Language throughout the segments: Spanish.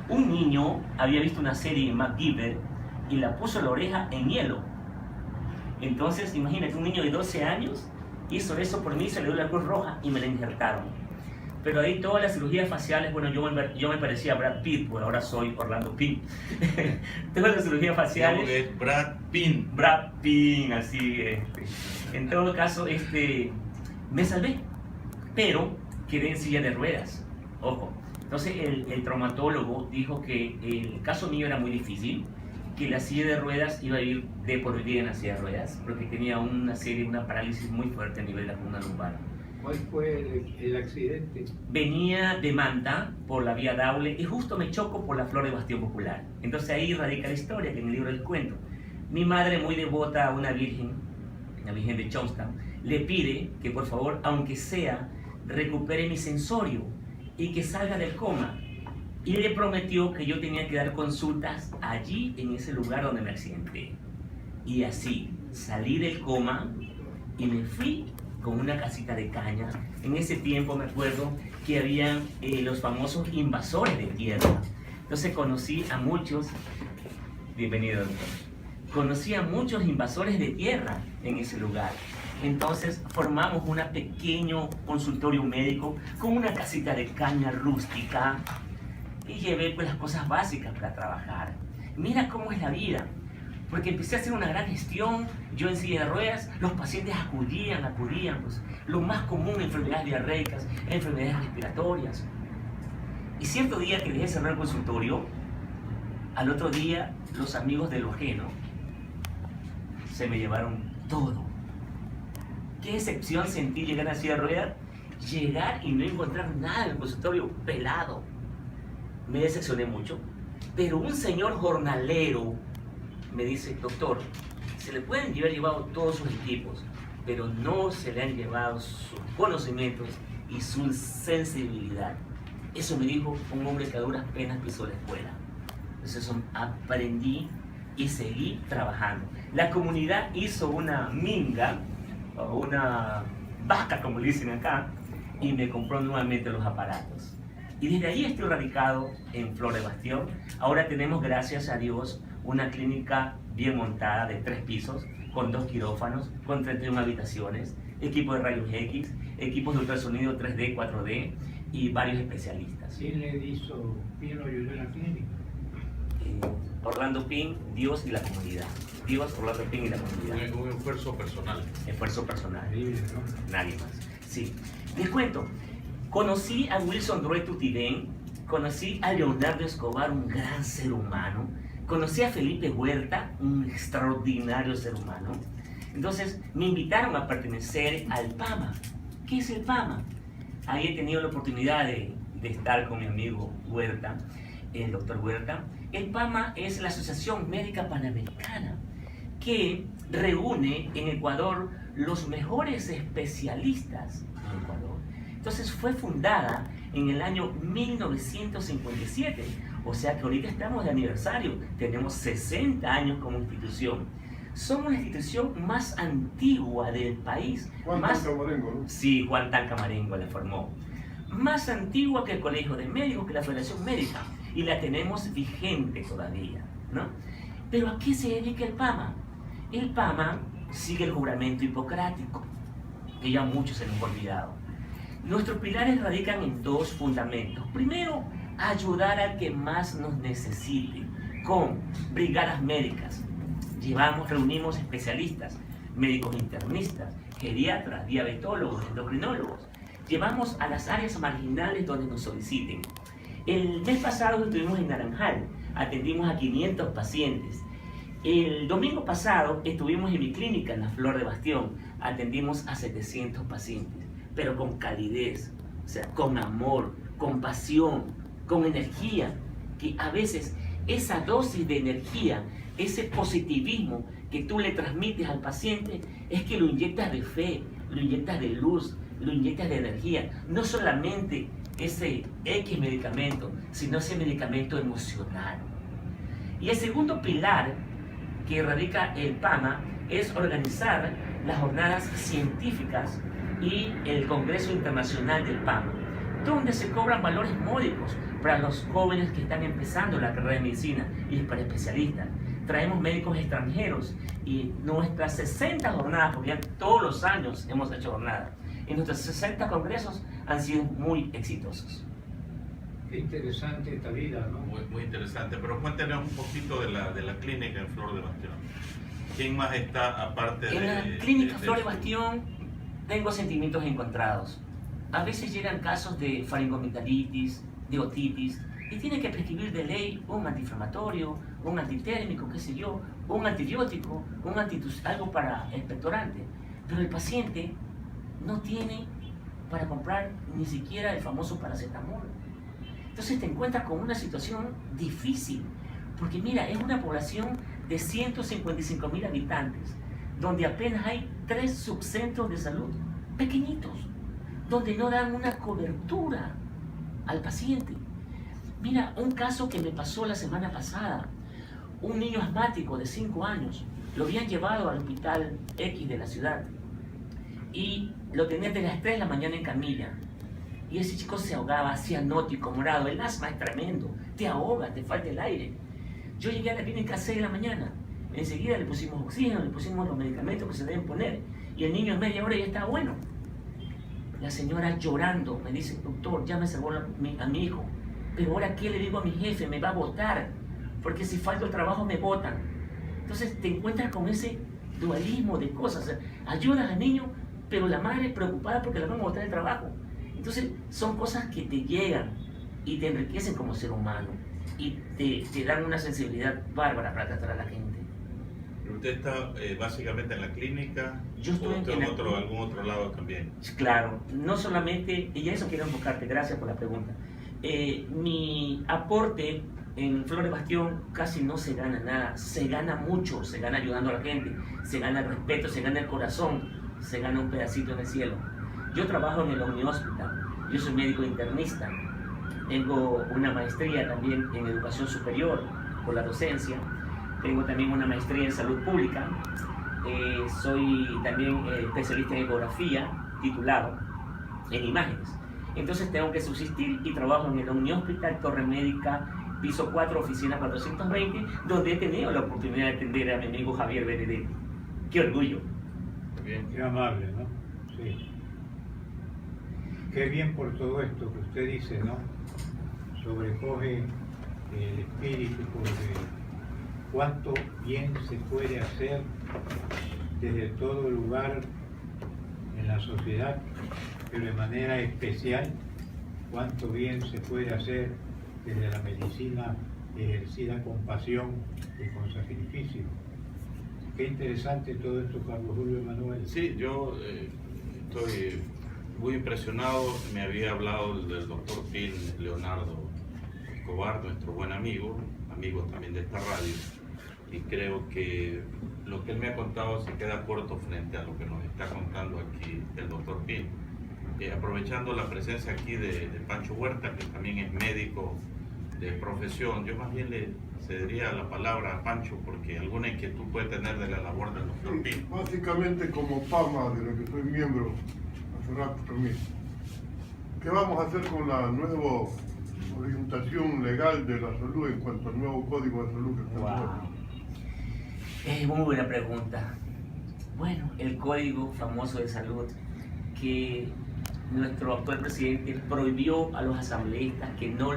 Un niño había visto una serie en MacGyver y la puso la oreja en hielo. Entonces, imagínate, un niño de 12 años hizo eso por mí, se le dio la Cruz Roja y me la injertaron. Pero ahí todas las cirugías faciales, bueno, yo me parecía Brad Pitt, bueno, ahora soy Orlando Pitt. Todas las cirugías faciales... Brad Pitt. Brad Pitt, así. En todo caso, me salvé, pero quedé en silla de ruedas. Ojo. Entonces el traumatólogo dijo que el caso mío era muy difícil, que la silla de ruedas iba a ir de por vida en la silla de ruedas, porque tenía una parálisis muy fuerte a nivel de la columna lumbar. ¿Cuál fue el accidente? Venía de Manta por la vía Daule y justo me choco por la Flor de Bastión Popular. Entonces ahí radica la historia que en el libro les cuento. Mi madre, muy devota a una virgen, la Virgen de Chomstown, le pide que por favor, aunque sea, recupere mi sensorio y que salga del coma. Y le prometió que yo tenía que dar consultas allí, en ese lugar donde me accidenté. Y así, salí del coma y me fui con una casita de caña. En ese tiempo me acuerdo que habían los famosos invasores de tierra. Entonces conocí a muchos, bienvenido doctor, conocí a muchos invasores de tierra en ese lugar. Entonces formamos un pequeño consultorio médico con una casita de caña rústica y llevé pues las cosas básicas para trabajar. Mira cómo es la vida. Porque empecé a hacer una gran gestión, yo en silla de ruedas, los pacientes acudían, pues, lo más común, enfermedades diarreicas, enfermedades respiratorias. Y cierto día que dejé cerrar el consultorio, al otro día los amigos de lo ajeno se me llevaron todo. ¿Qué excepción sentí llegar a la silla de ruedas? Llegar y no encontrar nada en el consultorio, pelado. Me decepcioné mucho, pero un señor jornalero me dice, doctor, se le pueden haber llevado todos sus equipos, pero no se le han llevado sus conocimientos y su sensibilidad. Eso me dijo un hombre que a duras penas pisó la escuela. Entonces aprendí y seguí trabajando. La comunidad hizo una minga, o una vaca como le dicen acá, y me compró nuevamente los aparatos. Y desde ahí estoy radicado en Flor de Bastión. Ahora tenemos, gracias a Dios, una clínica bien montada de 3 pisos, con 2 quirófanos, con 31 habitaciones, equipo de rayos X, equipos de ultrasonido 3D, 4D y varios especialistas. ¿Quién le hizo, quién lo ayudó en la clínica? Orlando Pin, Dios y la comunidad. Dios, Orlando Pin y la comunidad. Un esfuerzo personal. Esfuerzo personal. Increíble, ¿no? Nadie más. Sí. Les cuento, conocí a Wilson Droit Tutidén, conocí a Leonardo Escobar, un gran ser humano, conocí a Felipe Huerta, un extraordinario ser humano. Entonces me invitaron a pertenecer al PAMA. ¿Qué es el PAMA? Ahí he tenido la oportunidad de estar con mi amigo Huerta, el doctor Huerta. El PAMA es la Asociación Médica Panamericana que reúne en Ecuador los mejores especialistas en Ecuador. Entonces fue fundada en el año 1957, o sea que ahorita estamos de aniversario, tenemos 60 años como institución. Somos la institución más antigua del país. Juan Tancamarengo, ¿no? Sí, Juan Tancamarengo la formó. Más antigua que el Colegio de Médicos, que la Federación Médica, y la tenemos vigente todavía, ¿no? Pero ¿a qué se dedica el PAMA? El PAMA sigue el juramento hipocrático, que ya muchos se nos han olvidado. Nuestros pilares radican en 2 fundamentos. Primero, ayudar al que más nos necesite, con brigadas médicas. Reunimos especialistas, médicos internistas, geriatras, diabetólogos, endocrinólogos. Llevamos a las áreas marginales donde nos soliciten. El mes pasado estuvimos en Naranjal, atendimos a 500 pacientes. El domingo pasado estuvimos en mi clínica en la Flor de Bastión, atendimos a 700 pacientes, pero con calidez, o sea, con amor, con pasión, con energía, que a veces esa dosis de energía, ese positivismo que tú le transmites al paciente, es que lo inyectas de fe, lo inyectas de luz, lo inyectas de energía, no solamente ese X medicamento, sino ese medicamento emocional. Y el segundo pilar que radica el PAMA es organizar las jornadas científicas y el Congreso Internacional del PAMA, donde se cobran valores módicos, para los jóvenes que están empezando la carrera de medicina y para especialistas. Traemos médicos extranjeros y nuestras 60 jornadas, porque ya todos los años hemos hecho jornadas, y nuestros 60 congresos han sido muy exitosos. Qué interesante esta vida, ¿no? Muy interesante, pero cuéntenos un poquito de la clínica en Flor de Bastión. ¿Quién más está aparte de...? En la clínica Flor de Bastión tengo sentimientos encontrados. A veces llegan casos de faringoamigdalitis, de otitis, y tiene que prescribir de ley un antiinflamatorio, un antitérmico, qué sé yo, un antibiótico, algo para expectorante. Pero el paciente no tiene para comprar ni siquiera el famoso paracetamol. Entonces te encuentras con una situación difícil, porque mira, es una población de 155.000 habitantes, donde apenas hay 3 subcentros de salud pequeñitos, donde no dan una cobertura al paciente. Mira, un caso que me pasó la semana pasada, un niño asmático de 5 años, lo habían llevado al hospital X de la ciudad y lo tenían de las 3 de la mañana en camilla. Y ese chico se ahogaba, cianótico, morado. El asma es tremendo, te ahoga, te falta el aire. Yo llegué a la clínica a 6 de la mañana. Enseguida le pusimos oxígeno, le pusimos los medicamentos que se deben poner. Y el niño en media hora ya estaba bueno. La señora llorando me dice, doctor, ya me salvó a mi hijo. Pero ahora, ¿qué le digo a mi jefe? Me va a botar. Porque si falto el trabajo me botan. Entonces te encuentras con ese dualismo de cosas. O sea, ayudas al niño, pero la madre preocupada porque le van a botar el trabajo. Entonces son cosas que te llegan y te enriquecen como ser humano y te dan una sensibilidad bárbara para tratar a la gente. ¿Usted está básicamente en la clínica? Yo estoy ¿O en algún otro lado también? Claro, no solamente, y a eso quiero enfocarte, gracias por la pregunta. Mi aporte en Flor de Bastión casi no se gana nada, se gana mucho, se gana ayudando a la gente, se gana el respeto, se gana el corazón, se gana un pedacito en el cielo. Yo trabajo en el Omni Hospital, yo soy médico internista, tengo una maestría también en educación superior por la docencia, tengo también una maestría en salud pública, soy también especialista en ecografía, titulado en imágenes. Entonces tengo que subsistir y trabajo en el Omni Hospital, Torre Médica, piso 4, oficina 420, donde he tenido la oportunidad de atender a mi amigo Javier Benedetti. ¡Qué orgullo! Bien. Qué amable, ¿no? Sí. Qué bien por todo esto que usted dice, ¿no? Sobrecoge el espíritu porque cuánto bien se puede hacer desde todo lugar en la sociedad, pero de manera especial cuánto bien se puede hacer desde la medicina ejercida con pasión y con sacrificio. Qué interesante todo esto, Carlos Julio Emanuel. Sí, yo estoy muy impresionado. Me había hablado del doctor Pin Leonardo Escobar, nuestro buen amigo también de esta radio, y creo que lo que él me ha contado se queda corto frente a lo que nos está contando aquí el doctor Pin. Aprovechando la presencia aquí de Pancho Huerta, que también es médico de profesión, yo más bien le cedería la palabra a Pancho porque alguna inquietud puede tener de la labor del doctor Pin. Básicamente como PAMA, de la que soy miembro hace rato también. ¿Qué vamos a hacer con la nueva orientación legal de la salud en cuanto al nuevo código de salud que está en vigor? Es muy buena pregunta. Bueno, el código famoso de salud que nuestro actual presidente prohibió a los asambleístas que no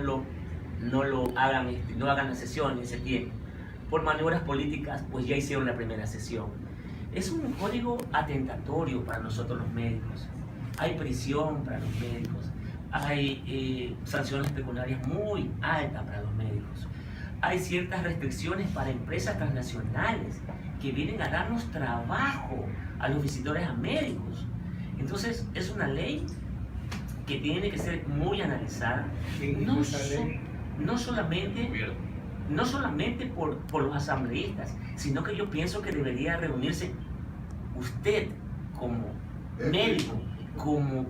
hagan la sesión en septiembre. Por maniobras políticas, pues ya hicieron la primera sesión. Es un código atentatorio para nosotros los médicos. Hay prisión para los médicos, hay sanciones pecuniarias muy altas para los médicos. Hay ciertas restricciones para empresas transnacionales que vienen a darnos trabajo a los visitadores a médicos. Entonces es una ley que tiene que ser muy analizada, no solamente por los asambleístas, sino que yo pienso que debería reunirse usted como médico, como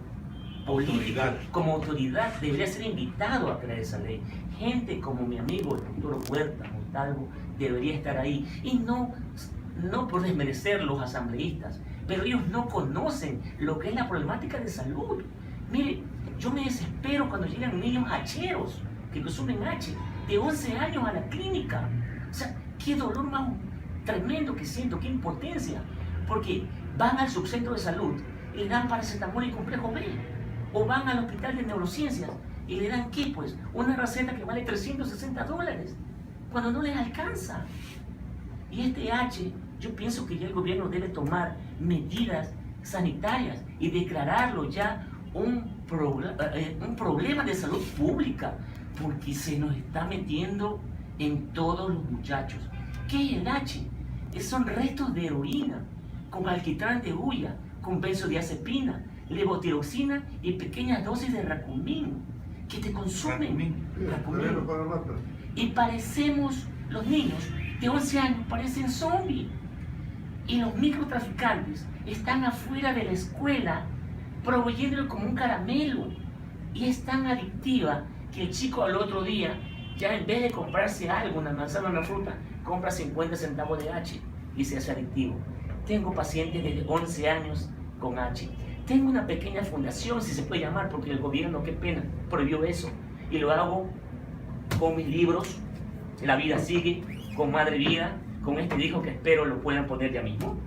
político, como autoridad, debería ser invitado a crear esa ley. Gente como mi amigo el doctor Huerta Montalvo debería estar ahí, y no por desmerecer los asambleístas, pero ellos no conocen lo que es la problemática de salud. Mire, yo me desespero cuando llegan niños hacheros que consumen H, de 11 años a la clínica. O sea, qué dolor más tremendo que siento, qué impotencia. Porque van al subcentro de salud y le dan paracetamol y complejo B. O van al hospital de neurociencias y le dan, ¿qué? Pues una receta que vale $360, cuando no les alcanza. Y este H, yo pienso que ya el gobierno debe tomar medidas sanitarias y declararlo ya un problema de salud pública, porque se nos está metiendo en todos los muchachos. ¿Qué es el H? Son restos de heroína, con alquitrán de hulla, con benzodiazepina, levotiroxina y pequeñas dosis de racumín, que te consumen. Veneno para ratas. Y parecemos, los niños de 11 años parecen zombies. Y los microtraficantes están afuera de la escuela proveyéndolo como un caramelo. Y es tan adictiva que el chico al otro día, ya en vez de comprarse algo, una manzana o una fruta, compra 50 centavos de H y se hace adictivo. Tengo pacientes de 11 años con H. Tengo una pequeña fundación, si se puede llamar, porque el gobierno, qué pena, prohibió eso. Y lo hago con mis libros, La vida sigue, con Madre Vida, con este disco que espero lo puedan poner ya mismo.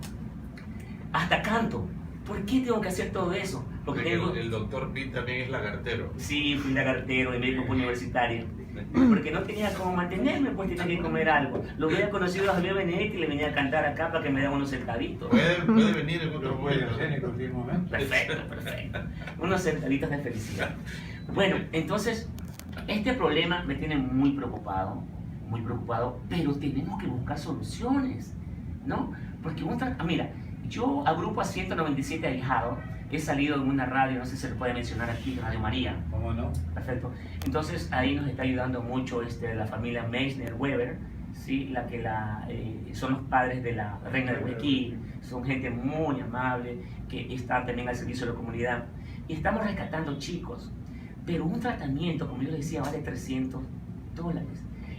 Hasta canto. ¿Por qué tengo que hacer todo eso? Porque tengo... el doctor Pin también es lagartero. Sí, fui lagartero de médico universitario. Porque no tenía cómo mantenerme, pues tenía que comer algo. Lo hubiera conocido a Javier Benedetti y le venía a cantar acá para que me dieran unos centavitos. Puede venir en otro Lo puede momento. hacer en cualquier momento. Perfecto, perfecto. Unos centavitos de felicidad. Bueno, entonces, este problema me tiene muy preocupado, pero tenemos que buscar soluciones, ¿no? Porque mira, yo agrupo a 197 ahijados, he salido en una radio, no sé si se le puede mencionar aquí, Radio María. ¿Cómo no? Perfecto. Entonces ahí nos está ayudando mucho la familia Meissner-Weber, ¿sí? Son los padres de la Reina de Guayaquil, son gente muy amable que están también al servicio de la comunidad. Y estamos rescatando chicos, pero un tratamiento, como yo les decía, vale $300.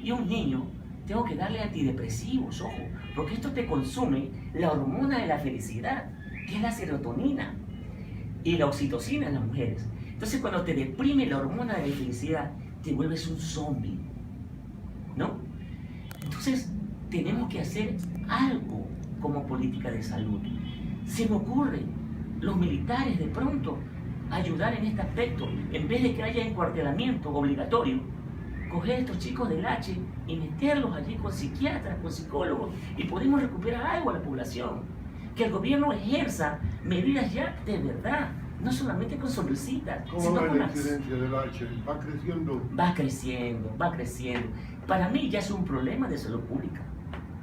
Y a un niño tengo que darle antidepresivos, ojo, porque esto te consume la hormona de la felicidad, que es la serotonina, y la oxitocina en las mujeres. Entonces cuando te deprime la hormona de la felicidad, te vuelves un zombie, ¿no? Entonces tenemos que hacer algo como política de salud. Se me ocurre, los militares de pronto, ayudar en este aspecto, en vez de que haya encuartelamiento obligatorio, coger a estos chicos del H y meterlos allí con psiquiatras, con psicólogos, y podemos recuperar algo a la población. Que el gobierno ejerza medidas ya de verdad, no solamente con sonrisitas, ¿Cómo sino va con la incidencia del H? ¿Va creciendo? Va creciendo, va creciendo. Para mí ya es un problema de salud pública.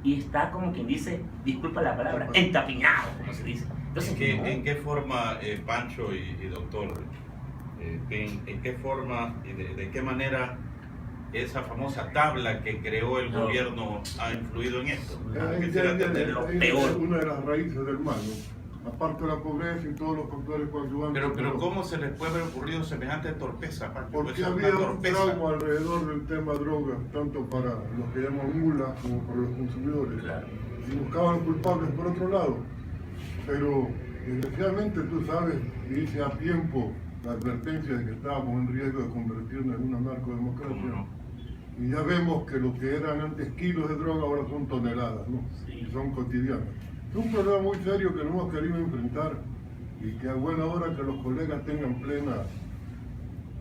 Y está, como quien dice, disculpa la palabra, entapiñado, como se dice. Entonces, ¿En qué forma, Pancho y doctor Pin, en qué forma y de qué manera esa famosa tabla que creó el gobierno ha influido en esto? Quisiera entender lo peor. Es una de las raíces del mal, ¿no? Aparte de la pobreza y todos los factores coadyuvantes. Pero ¿cómo se les puede haber ocurrido semejante torpeza, Pancho? Porque Pues es una había un torpeza. trauma alrededor del tema drogas, tanto para los que llaman mulas como para los consumidores. Claro. Y buscaban culpables por otro lado. Pero desgraciadamente tú sabes, y hice a tiempo la advertencia de que estábamos en riesgo de convertirnos en una narcodemocracia. ¿Cómo no? Y ya vemos que lo que eran antes kilos de droga ahora son toneladas, ¿no? Sí. Y son cotidianas. Es un problema muy serio que no hemos querido enfrentar y que a buena hora que los colegas tengan plena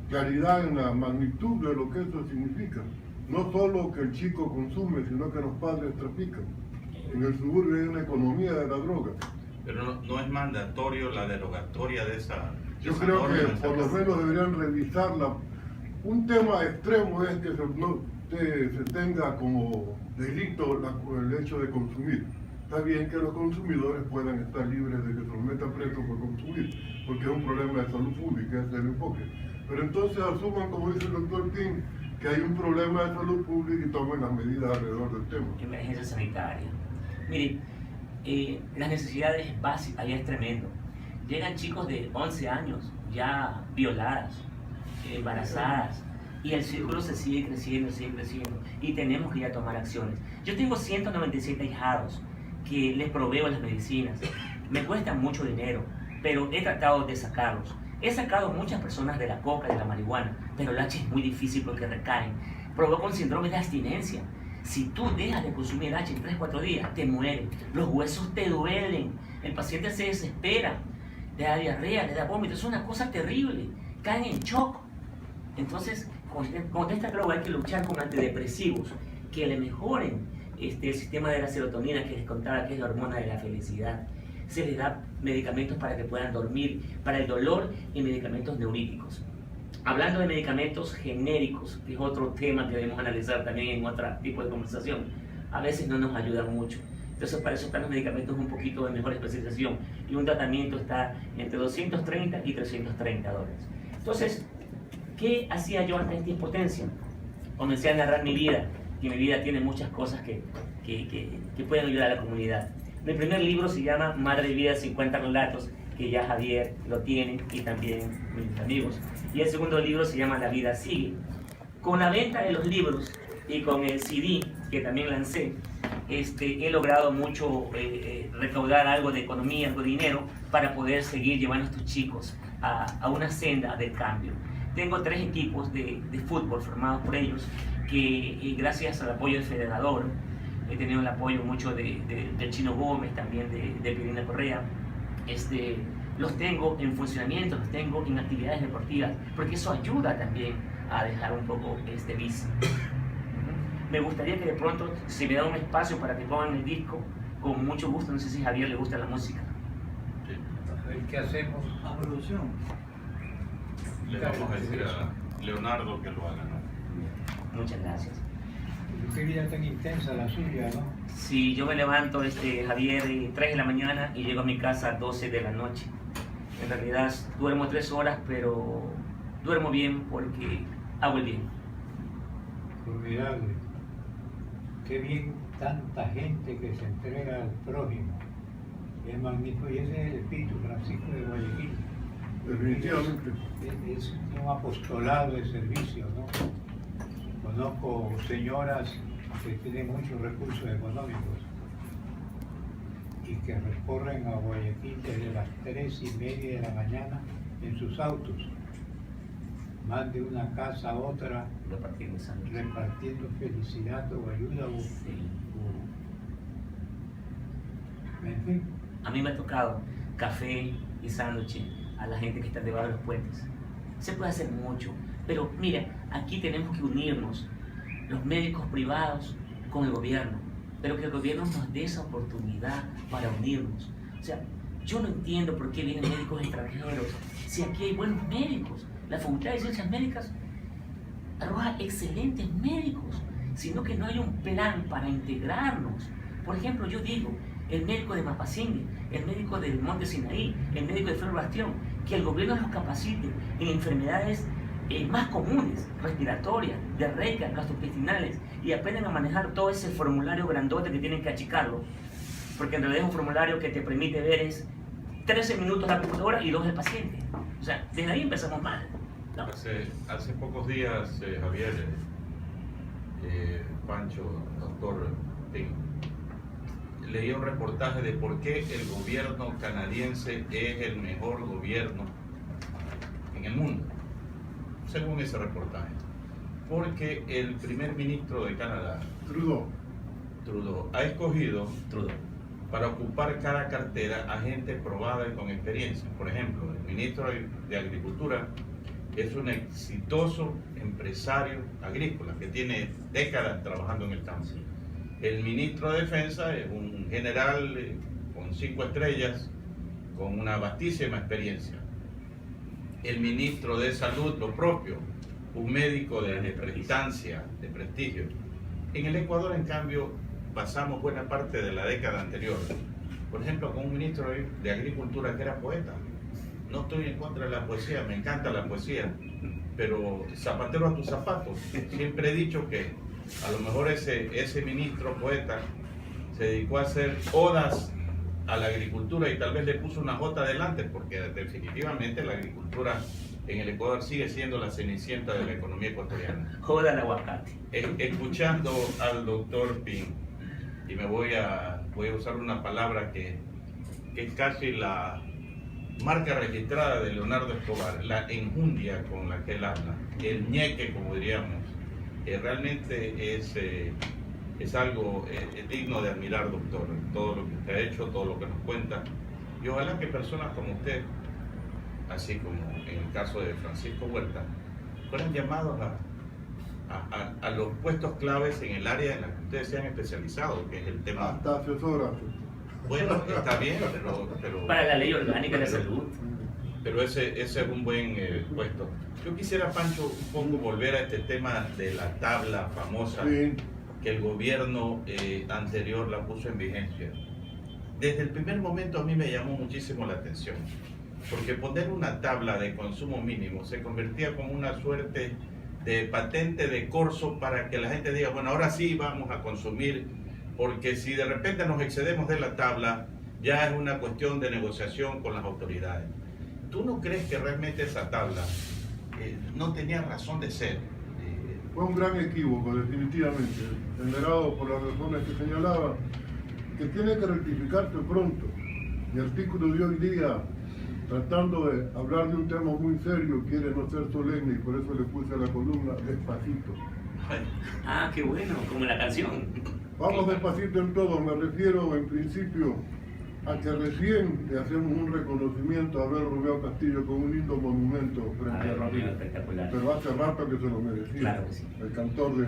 claridad en la magnitud de lo que eso significa. No solo que el chico consume, sino que los padres trafican. En el suburbio hay una economía de la droga. Pero no es mandatorio la derogatoria de esa. Yo creo que por lo menos deberían revisarla. Un tema extremo es que se tenga como delito el hecho de consumir. Está bien que los consumidores puedan estar libres de que se los metan presos por consumir, porque es un problema de salud pública, ese es el enfoque. Pero entonces asuman, como dice el doctor King, que hay un problema de salud pública y tomen las medidas alrededor del tema. Emergencia sanitaria. Mire, las necesidades básicas, allá es tremendo. Llegan chicos de 11 años ya violadas, embarazadas, y el círculo se sigue creciendo, y tenemos que ya tomar acciones. Yo tengo 197 ahijados que les proveo las medicinas. Me cuestan mucho dinero, pero he tratado de sacarlos. He sacado muchas personas de la coca, de la marihuana, pero el H es muy difícil porque recaen. Provoca un síndrome de abstinencia. Si tú dejas de consumir H en 3-4 días, te mueres. Los huesos te duelen. El paciente se desespera. Le da diarrea, le da vómito. Es una cosa terrible. Caen en shock. Entonces, con esta droga hay que luchar con antidepresivos que le mejoren el sistema de la serotonina, que les contaba que es la hormona de la felicidad. Se les da medicamentos para que puedan dormir, para el dolor, y medicamentos neuríticos. Hablando de medicamentos genéricos, que es otro tema que debemos analizar también en otro tipo de conversación, a veces no nos ayudan mucho. Entonces para eso están los medicamentos un poquito de mejor especialización, y un tratamiento está entre 230 y 330 dólares. Entonces, ¿qué hacía yo ante esta impotencia? Comencé a narrar mi vida, y mi vida tiene muchas cosas que pueden ayudar a la comunidad. Mi primer libro se llama Madre de Vida, 50 relatos, que ya Javier lo tiene y también mis amigos. Y el segundo libro se llama La vida sigue. Con la venta de los libros y con el CD que también lancé, he logrado mucho recaudar algo de economía, algo de dinero, para poder seguir llevando a estos chicos a una senda del cambio. Tengo 3 equipos de fútbol formados por ellos, que gracias al apoyo del federador, he tenido el apoyo mucho del Chino Gómez, también de Pirina Correa, los tengo en funcionamiento, los tengo en actividades deportivas, porque eso ayuda también a dejar un poco este vicio. Me gustaría que de pronto, si me da un espacio para que pongan el disco, con mucho gusto. No sé si a Javier le gusta la música. Sí. ¿Qué hacemos? A producción. Le vamos a decir a Leonardo que lo haga, ¿no? Muchas gracias. Qué vida tan intensa la suya, ¿no? Si yo me levanto, Javier, 3 de la mañana y llego a mi casa a 12 de la noche. En realidad duermo 3 horas, pero duermo bien porque hago el bien. Formidable. Qué bien tanta gente que se entrega al prójimo. Es magnífico, y ese es el espíritu Francisco de Guayaquil. Definitivamente. Es un apostolado de servicio, ¿no? Conozco señoras que tienen muchos recursos económicos y que recorren a Guayaquil desde las 3:30 de la mañana en sus autos, van de una casa a otra Repartiendo sangre. repartiendo felicidad o ayuda Sí. en fin. A mí me ha tocado café y sándwiches a la gente que está debajo de los puentes. Se puede hacer mucho, pero mira, aquí tenemos que unirnos, los médicos privados con el gobierno, pero que el gobierno nos dé esa oportunidad para unirnos. O sea, yo no entiendo por qué vienen médicos extranjeros, si aquí hay buenos médicos. La Facultad de Ciencias Médicas arroja excelentes médicos, sino que no hay un plan para integrarnos. Por ejemplo, yo digo, el médico de Mapasingue, el médico del Monte Sinaí, el médico de Flor Bastión, que el gobierno los capacite en enfermedades más comunes, respiratorias, diarreicas, gastrointestinales, y aprendan a manejar todo ese formulario grandote que tienen que achicarlo, porque en realidad es un formulario que te permite ver es 13 minutos la computadora y 2 el paciente. O sea, desde ahí empezamos mal, ¿no? Hace pocos días, Javier, Pancho, doctor Ping, leí un reportaje de por qué el gobierno canadiense es el mejor gobierno en el mundo, según ese reportaje. Porque el primer ministro de Canadá, Trudeau, ha escogido para ocupar cada cartera a gente probada y con experiencia. Por ejemplo, el ministro de Agricultura es un exitoso empresario agrícola que tiene décadas trabajando en el campo. El ministro de Defensa es un general con 5 estrellas, con una vastísima experiencia. El ministro de Salud, lo propio, un médico de prestancia, de prestigio. En el Ecuador, en cambio, pasamos buena parte de la década anterior, por ejemplo, con un ministro de Agricultura que era poeta. No estoy en contra de la poesía, me encanta la poesía, pero zapatero a tus zapatos. Siempre he dicho que a lo mejor ese ministro poeta se dedicó a hacer odas a la agricultura y tal vez le puso una jota adelante, porque definitivamente la agricultura en el Ecuador sigue siendo la cenicienta de la economía ecuatoriana. Joda el aguacate. Escuchando al doctor Ping, y me voy a usar una palabra que es casi la marca registrada de Leonardo Escobar, la enjundia con la que él habla, el ñeque, como diríamos, realmente es algo digno de admirar, doctor, todo lo que usted ha hecho, todo lo que nos cuenta. Y ojalá que personas como usted, así como en el caso de Francisco Huerta, fueran llamados a los puestos claves en el área en la que ustedes se han especializado, que es el tema. Hasta asesora. Bueno, está bien, pero Para la ley orgánica de la salud. pero ese es un buen puesto. Yo quisiera, Pancho, un poco volver a este tema de la tabla famosa, Sí. que el gobierno anterior la puso en vigencia. Desde el primer momento a mí me llamó muchísimo la atención, porque poner una tabla de consumo mínimo se convertía como una suerte de patente de corso para que la gente diga, bueno, ahora sí vamos a consumir, porque si de repente nos excedemos de la tabla, ya es una cuestión de negociación con las autoridades. ¿Tú no crees que realmente esa tabla no tenía razón de ser? Fue un gran equívoco, definitivamente, generado por las razones que señalaba, que tiene que rectificarse pronto. Mi artículo de hoy día, tratando de hablar de un tema muy serio, quiere no ser solemne y por eso le puse a la columna Despacito. Ay, Ah, qué bueno, como la canción. Vamos despacito en todo, me refiero en principio a que recién le hacemos un reconocimiento a Abel Romeo Castillo con un lindo monumento frente Abel a la Romeo, vida. espectacular. Pero hace rato que se lo merecía. Claro que sí. El cantor de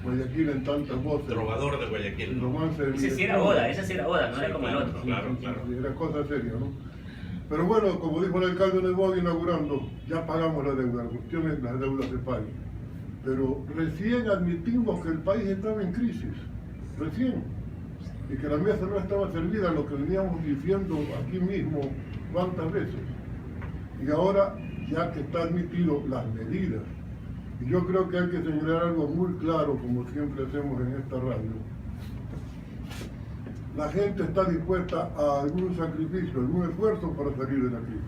Guayaquil en tantas voces. trovador de El Guayaquil. romance de Ese sí era Oda, esa sí era Oda, no era como el otro. Claro, claro. Era cosa seria, ¿no? Pero bueno, como dijo el alcalde Nebot inaugurando, ya pagamos la deuda, la cuestión es que las deudas se paguen. Pero recién admitimos que el país estaba en crisis, recién, y que la mesa no estaba servida, lo que veníamos diciendo aquí mismo cuántas veces. Y ahora, ya que está admitido las medidas, y yo creo que hay que señalar algo muy claro, como siempre hacemos en esta radio. La gente está dispuesta a algún sacrificio, algún esfuerzo para salir de la crisis.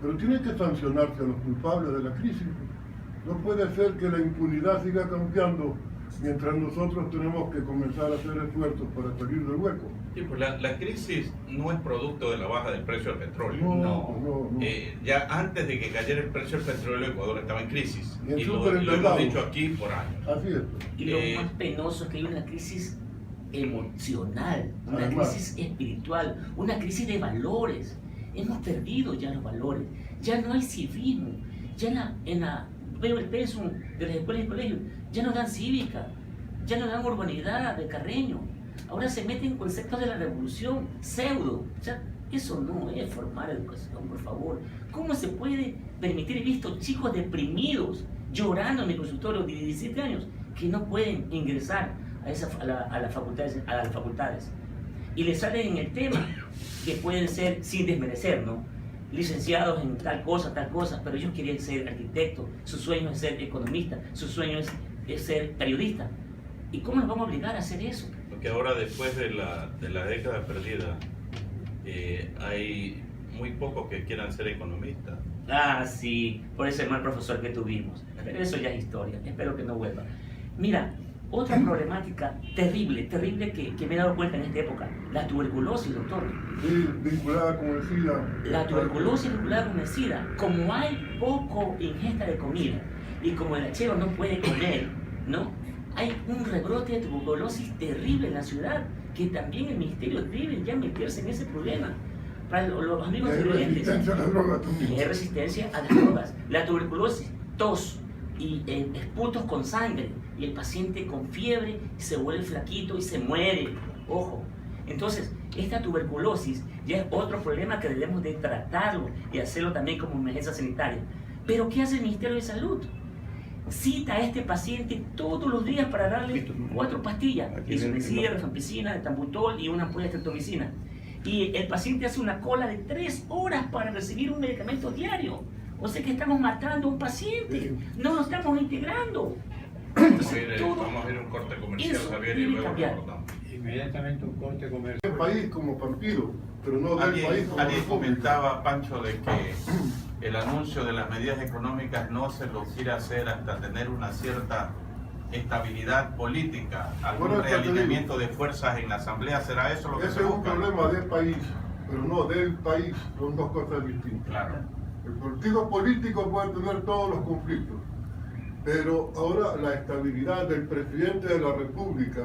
Pero tiene que sancionarse a los culpables de la crisis. No puede ser que la impunidad siga cambiando mientras nosotros tenemos que comenzar a hacer esfuerzos para salir del hueco. Sí, pues la crisis no es producto de la baja del precio del petróleo. No. Ya antes de que cayera el precio del petróleo, Ecuador estaba en crisis. Y en Y lo superendeudado. hemos dicho aquí por años. Así es. Y lo más penoso es que hay una crisis emocional, una Además. crisis espiritual, una crisis de valores. Hemos perdido ya los valores, ya no hay civismo, ya veo el pensum de las escuelas y colegios, ya no dan cívica, ya no dan urbanidad de Carreño, ahora se meten conceptos de la revolución pseudo. Ya, eso no es formar educación, por favor. ¿Cómo se puede permitir? He visto chicos deprimidos llorando en mi consultorio de 17 años que no pueden ingresar a las facultades. Y les salen en el tema que pueden ser, sin desmerecer, ¿no?, licenciados en tal cosa, pero ellos querían ser arquitectos, su sueño es ser economista, su sueño es ser periodista. ¿Y cómo nos vamos a obligar a hacer eso? Porque ahora, después de la década perdida, hay muy pocos que quieran ser economistas. Ah, sí, por ese mal profesor que tuvimos. Pero eso ya es historia, espero que no vuelva. Mira, otra problemática terrible que me he dado cuenta en esta época, la tuberculosis, doctor. Sí, vinculada con el SIDA. La tuberculosis vinculada con el SIDA. Como hay poco ingesta de comida y como el hachero no puede comer, ¿no?, hay un rebrote de tuberculosis terrible en la ciudad, que también el ministerio debe ya meterse en ese problema. Para los amigos Hay televidentes, resistencia a las drogas también. y hay resistencia a las drogas. La tuberculosis, tos y esputos con sangre, y el paciente con fiebre se vuelve flaquito y se muere. Ojo. Entonces, esta tuberculosis ya es otro problema que debemos de tratarlo y hacerlo también como emergencia sanitaria. Pero ¿qué hace el Ministerio de Salud? Cita a este paciente todos los días para darle 4 pastillas, isoniazida, rifampicina, etambutol y una ampolla de streptomicina. Y el paciente hace una cola de 3 horas para recibir un medicamento diario. O sea que estamos matando a un paciente, no lo estamos integrando. Vamos a ir a un corte comercial, eso Javier, y debe luego cambiar. recordamos. Inmediatamente un corte comercial. Del país como partido, pero no del país Alguien como república. comentaba, Pancho, de que el anuncio de las medidas económicas no se lo quiere hacer hasta tener una cierta estabilidad política, algún Bueno, realineamiento de fuerzas en la Asamblea. ¿Será eso lo que Ese se es un busca? problema del país. pero no del país, son dos cosas distintas. Claro. El partido político puede tener todos los conflictos, pero ahora la estabilidad del presidente de la República,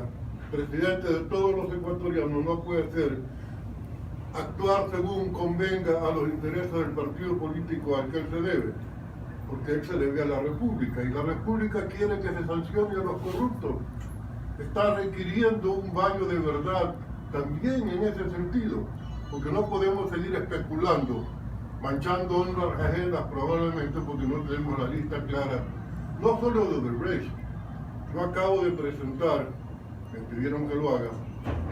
presidente de todos los ecuatorianos, no puede ser actuar según convenga a los intereses del partido político al que él se debe, porque él se debe a la República, y la República quiere que se sancione a los corruptos. Está requiriendo un baño de verdad también en ese sentido, porque no podemos seguir especulando, manchando honras ajenas probablemente porque no tenemos la lista clara, no solo de Odebrecht. Yo acabo de presentar, me pidieron que lo haga,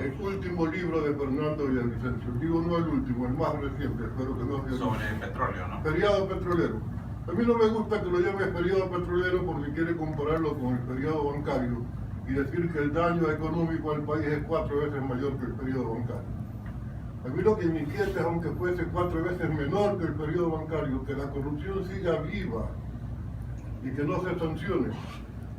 el último libro de Fernando Villavicencio. Digo no el último, el más reciente, espero que no sea el Sobre el petróleo, ¿no? Feriado petrolero. A mí no me gusta que lo llame feriado petrolero porque quiere compararlo con el feriado bancario y decir que el daño económico al país es 4 veces mayor que el periodo bancario. A mí lo que me inquieta es, aunque fuese 4 veces menor que el periodo bancario, que la corrupción siga viva y que no se sancione.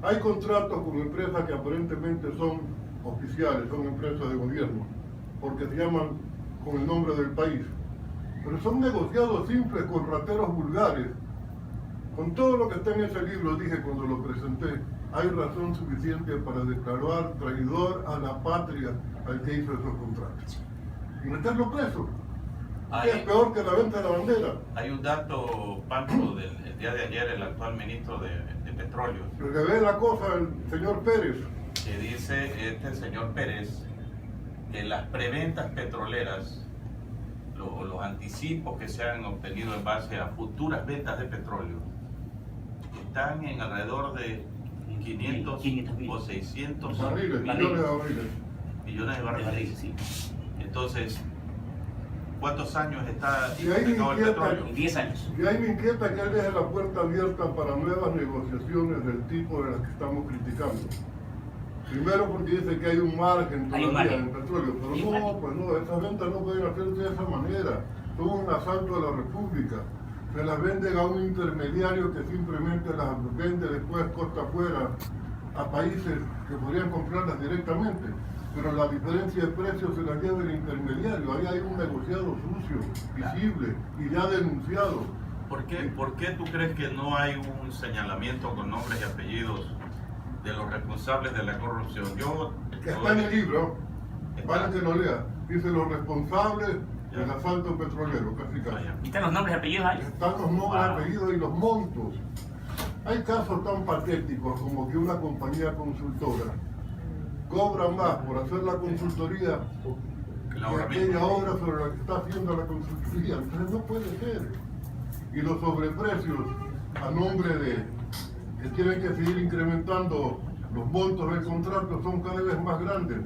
Hay contratos con empresas que aparentemente son oficiales, son empresas de gobierno, porque se llaman con el nombre del país, pero son negociados simples con rateros vulgares. Con todo lo que está en ese libro, dije cuando lo presenté, hay razón suficiente para declarar traidor a la patria al que hizo esos contratos y meterlo preso. Es peor que la venta de la bandera. Hay un dato, Pancho, del día de ayer, el actual ministro de Petróleo, Se ve la cosa el señor Pérez. que dice señor Pérez que las preventas petroleras, los anticipos que se han obtenido en base a futuras ventas de petróleo, están en alrededor de 500 o 600 Barriles, Barriles. millones de barriles. millones de barriles. Sí. Entonces, ¿cuántos años está Y ahí me indicado el inquieta- petróleo? 10 años. Y ahí me inquieta que él deje la puerta abierta para nuevas negociaciones del tipo de las que estamos criticando. Primero porque dice que hay un margen Hay un todavía margen. en el petróleo, pero Hay un no, margen. pues no, esas ventas no pueden hacerse de esa manera. Son un asalto a la República. Se las venden a un intermediario que simplemente las vende después costa afuera a países que podrían comprarlas directamente. Pero la diferencia de precios se la lleva el intermediario. Ahí hay un negociado sucio, visible y ya denunciado. ¿Por qué tú crees que no hay un señalamiento con nombres y apellidos de los responsables de la corrupción? Que está en el libro, para que lo lea. Dice los responsables del Ya. asalto petrolero, casi casi. Vaya. ¿Y están los nombres y apellidos ahí? Están los nombres, Wow. apellidos y los montos. Hay casos tan patéticos como que una compañía consultora cobra más por hacer la consultoría La que obra aquella misma. obra sobre la que está haciendo la consultoría. Entonces no puede ser. Y los sobreprecios a nombre de que tienen que seguir incrementando los montos del contrato son cada vez más grandes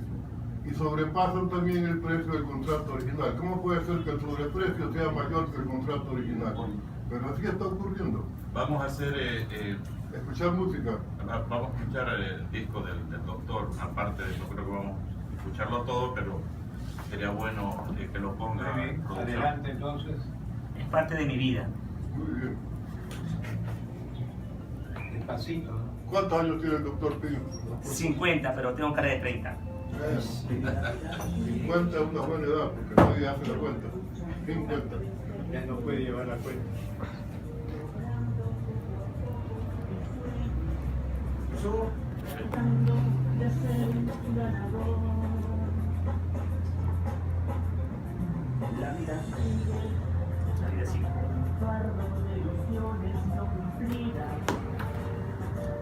y sobrepasan también el precio del contrato original. ¿Cómo puede ser que el sobreprecio sea mayor que el contrato original? Pero así está ocurriendo. Vamos a hacer, Escuchar música. vamos a escuchar el disco del doctor, aparte de eso creo que vamos a escucharlo todo, pero sería bueno que lo ponga Muy bien, producción. adelante entonces. Es parte de mi vida. Muy bien. Despacito, ¿no? ¿Cuántos años tiene el doctor Pino? 50, pero tengo cara de 30. 50 es una buena edad, porque nadie hace la cuenta. 50. Ya no puede llevar la cuenta. Tratando de ser un ganador. La vida sigue. Fardo de ilusiones no cumplidas,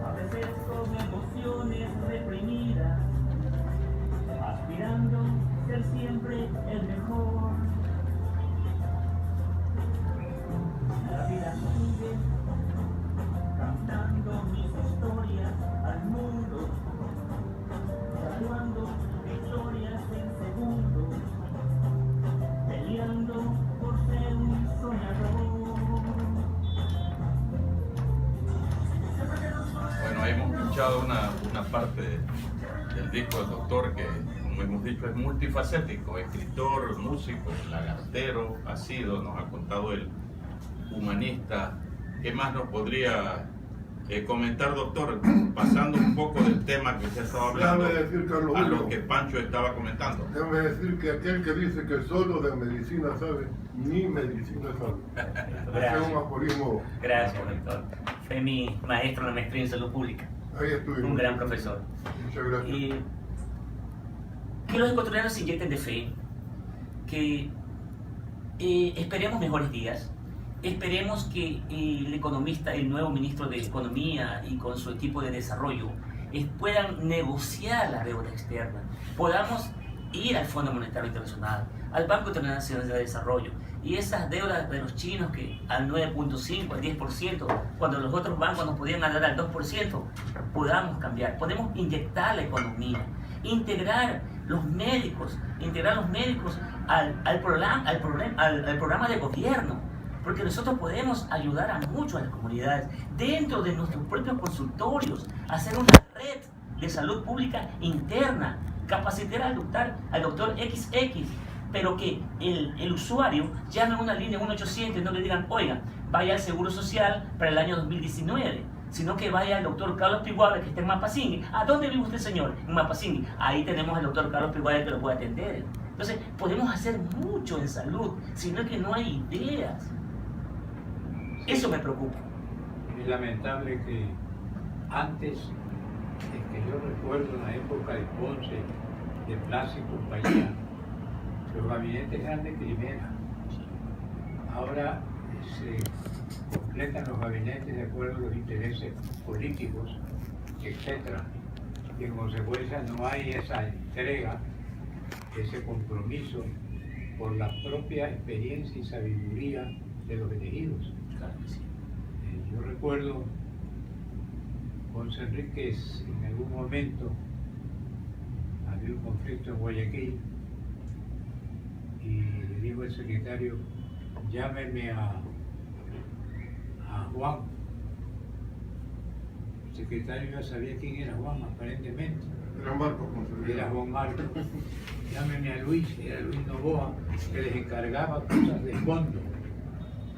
a veces con emociones reprimidas, aspirando a ser siempre el mejor. La vida sigue cantando mis historias al mundo, graduando victorias en segundos, peleando por ser un soñador. Bueno, ahí hemos escuchado una parte del disco del doctor que, como hemos dicho, es multifacético, escritor, músico, lagartero, ha sido, nos ha contado el humanista. ¿Qué más nos podría Comentar, doctor, pasando un poco del tema que usted estaba hablando, Déjame decir, Carlos a Julio, lo que Pancho estaba comentando. déjame decir que aquel que dice que solo de medicina sabe, ni medicina sabe. Ese es Gracias. un aforismo. Gracias, doctor. Fue mi maestro en la maestría en salud pública. Ahí estoy. Un gran profesor. Muchas gracias. Y que los ecuatorianos se inyecten de fe, que esperemos mejores días, esperemos que el economista, el nuevo ministro de Economía y con su equipo de desarrollo puedan negociar la deuda externa, podamos ir al Fondo Monetario Internacional, al Banco Internacional de Desarrollo, y esas deudas de los chinos que al 9.5, al 10%, cuando los otros bancos nos podían dar al 2%, podamos cambiar, podemos inyectar la economía, integrar los médicos al programa de gobierno, porque nosotros podemos ayudar a mucho a las comunidades dentro de nuestros propios consultorios, hacer una red de salud pública interna, capacitar al doctor XX, pero que el usuario llame a una línea 1-800 y no le digan, oiga, vaya al Seguro Social para el año 2019, sino que vaya al doctor Carlos Piguave, que está en Mapasingui. ¿A dónde vive usted, señor? En Mapasingui. Ahí tenemos al doctor Carlos Piguave que lo puede atender. Entonces, podemos hacer mucho en salud, sino que no hay ideas. Eso me preocupa. Es lamentable que antes, que yo recuerdo en la época de Ponce, de Plaza y compañía, los gabinetes eran de primera. Ahora se completan los gabinetes de acuerdo a los intereses políticos, etc. Y en consecuencia no hay esa entrega, ese compromiso por la propia experiencia y sabiduría de los elegidos. Claro que sí. Yo recuerdo Ponce Enríquez en algún momento había un conflicto en Guayaquil y le dijo al secretario, llámeme a Juan. El secretario ya sabía quién era Juan, aparentemente. Era Marcos Concepción. Era Juan Marcos. Llámeme a Luis, era Luis Novoa, que les encargaba cosas de fondo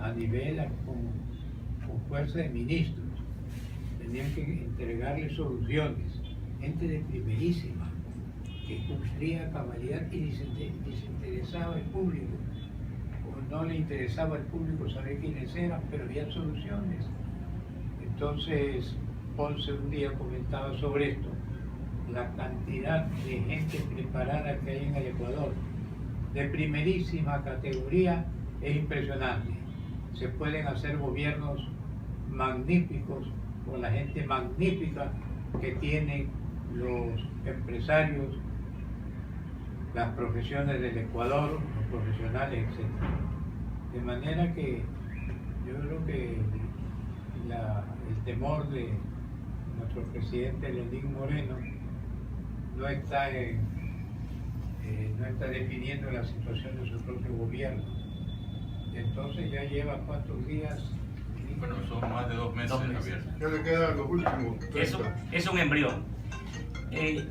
a nivel con fuerza de ministros. Tenían que entregarle soluciones. Gente de primerísima, que cumplía a cabalidad y desinteresaba al público. O no le interesaba al público saber quiénes eran, pero había soluciones. Entonces, Ponce un día comentaba sobre esto. La cantidad de gente preparada que hay en el Ecuador, de primerísima categoría, es impresionante. Se pueden hacer gobiernos magníficos con la gente magnífica que tienen los empresarios, las profesiones del Ecuador, los profesionales, etc. De manera que yo creo que el temor de nuestro presidente Lenín Moreno no está definiendo la situación de su propio gobierno. Entonces ya lleva ¿cuántos días? Bueno, son más de 2 meses, 2 meses. Javier. Ya le quedan los últimos 30. Eso es un embrión.